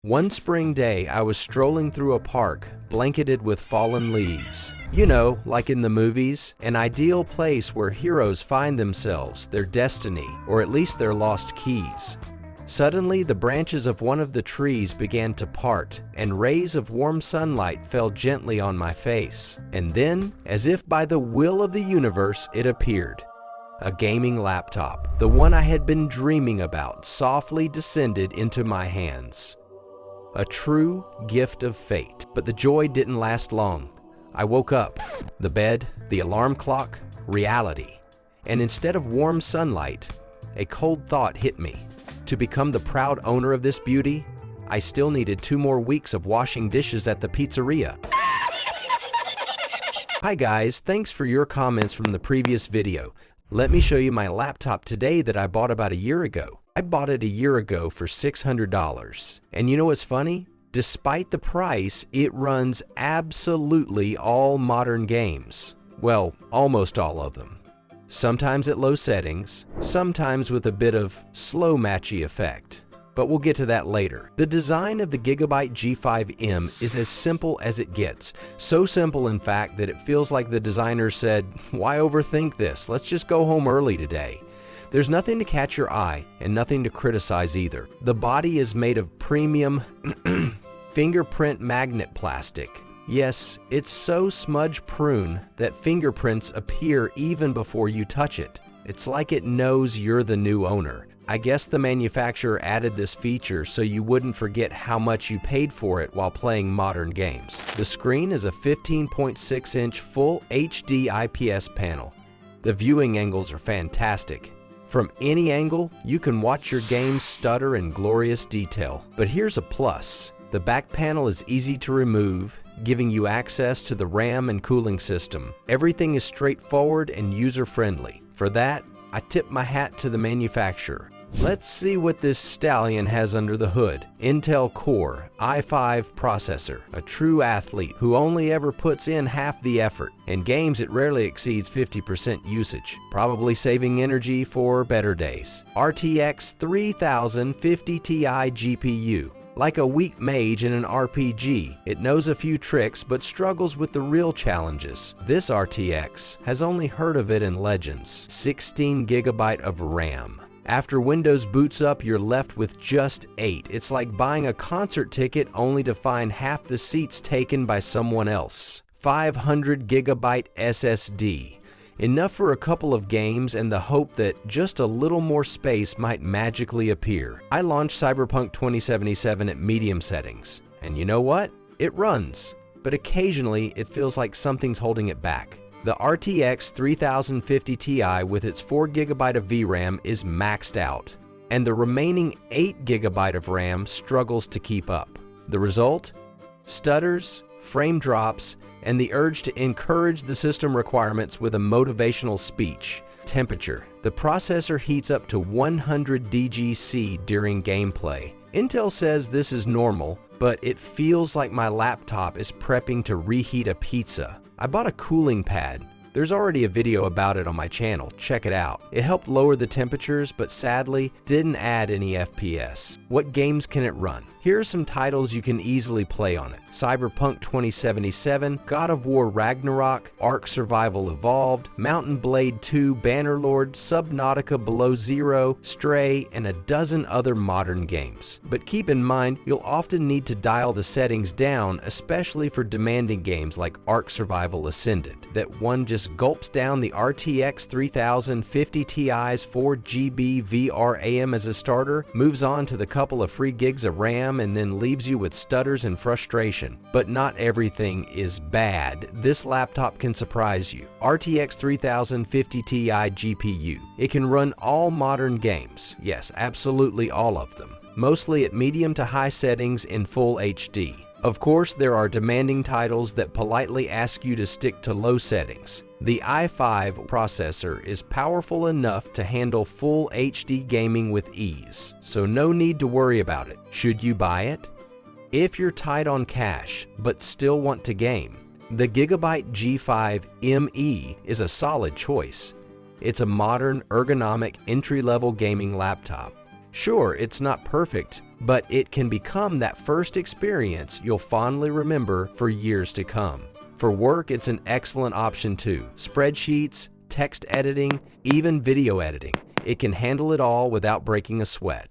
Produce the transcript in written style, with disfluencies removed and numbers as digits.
One spring day, I was strolling through a park, blanketed with fallen leaves. You know, like in the movies, an ideal place where heroes find themselves, their destiny, or at least their lost keys. Suddenly, the branches of one of the trees began to part, and rays of warm sunlight fell gently on my face. And then, as if by the will of the universe, it appeared. A gaming laptop, the one I had been dreaming about, softly descended into my hands. A true gift of fate. But the joy didn't last long. I woke up. The bed, the alarm clock, reality. And instead of warm sunlight, a cold thought hit me. To become the proud owner of this beauty, I still needed 2 more weeks of washing dishes at the pizzeria. Hi guys, thanks for your comments from the previous video. Let me show you my laptop today that I bought about a year ago. I bought it a year ago for $600. And you know what's funny? Despite the price, it runs absolutely all modern games. Well, almost all of them. Sometimes at low settings, sometimes with a bit of slow matchy effect. But we'll get to that later. The design of the Gigabyte G5M is as simple as it gets. So simple, in fact, that it feels like the designer said, why overthink this? Let's just go home early today. There's nothing to catch your eye and nothing to criticize either. The body is made of premium fingerprint magnet plastic. Yes, it's so smudge prune that fingerprints appear even before you touch it. It's like it knows you're the new owner. I guess the manufacturer added this feature so you wouldn't forget how much you paid for it while playing modern games. The screen is a 15.6-inch full HD IPS panel. The viewing angles are fantastic. From any angle, you can watch your games stutter in glorious detail. But here's a plus. The back panel is easy to remove, giving you access to the RAM and cooling system. Everything is straightforward and user-friendly. For that, I tip my hat to the manufacturer. Let's see what this stallion has under the hood. Intel Core i5 processor, a true athlete who only ever puts in half the effort. In games, it rarely exceeds 50% usage, probably saving energy for better days. RTX 3050 Ti GPU. Like a weak mage in an RPG, it knows a few tricks but struggles with the real challenges. This RTX has only heard of it in Legends. 16 GB of RAM. After Windows boots up, you're left with just 8. It's like buying a concert ticket only to find half the seats taken by someone else. 500 GB SSD. Enough for a couple of games and the hope that just a little more space might magically appear. I launched Cyberpunk 2077 at medium settings. And you know what? It runs. But occasionally, it feels like something's holding it back. The RTX 3050 Ti with its 4 GB of VRAM is maxed out, and the remaining 8 GB of RAM struggles to keep up. The result? Stutters, frame drops, and the urge to encourage the system requirements with a motivational speech. Temperature. The processor heats up to 100 DGC during gameplay. Intel says this is normal, but it feels like my laptop is prepping to reheat a pizza. I bought a cooling pad. There's already a video about it on my channel, check it out. It helped lower the temperatures, but sadly, didn't add any FPS. What games can it run? Here are some titles you can easily play on it. Cyberpunk 2077, God of War Ragnarok, Ark Survival Evolved, Mountain Blade 2, Bannerlord, Subnautica Below Zero, Stray, and a dozen other modern games. But keep in mind, you'll often need to dial the settings down, especially for demanding games like Ark Survival Ascended, that one just gulps down the RTX 3050 Ti's 4GB VRAM as a starter, moves on to the couple of free gigs of RAM, and then leaves you with stutters and frustration. But not everything is bad. This laptop can surprise you. RTX 3050 Ti GPU. It can run all modern games. Yes, absolutely all of them. Mostly at medium to high settings in full HD. Of course, there are demanding titles that politely ask you to stick to low settings. The i5 processor is powerful enough to handle full HD gaming with ease, so no need to worry about it. Should you buy it? If you're tight on cash, but still want to game, the Gigabyte G5 ME is a solid choice. It's a modern, ergonomic, entry-level gaming laptop. Sure, it's not perfect, but it can become that first experience you'll fondly remember for years to come. For work, it's an excellent option too. Spreadsheets, text editing, even video editing. It can handle it all without breaking a sweat.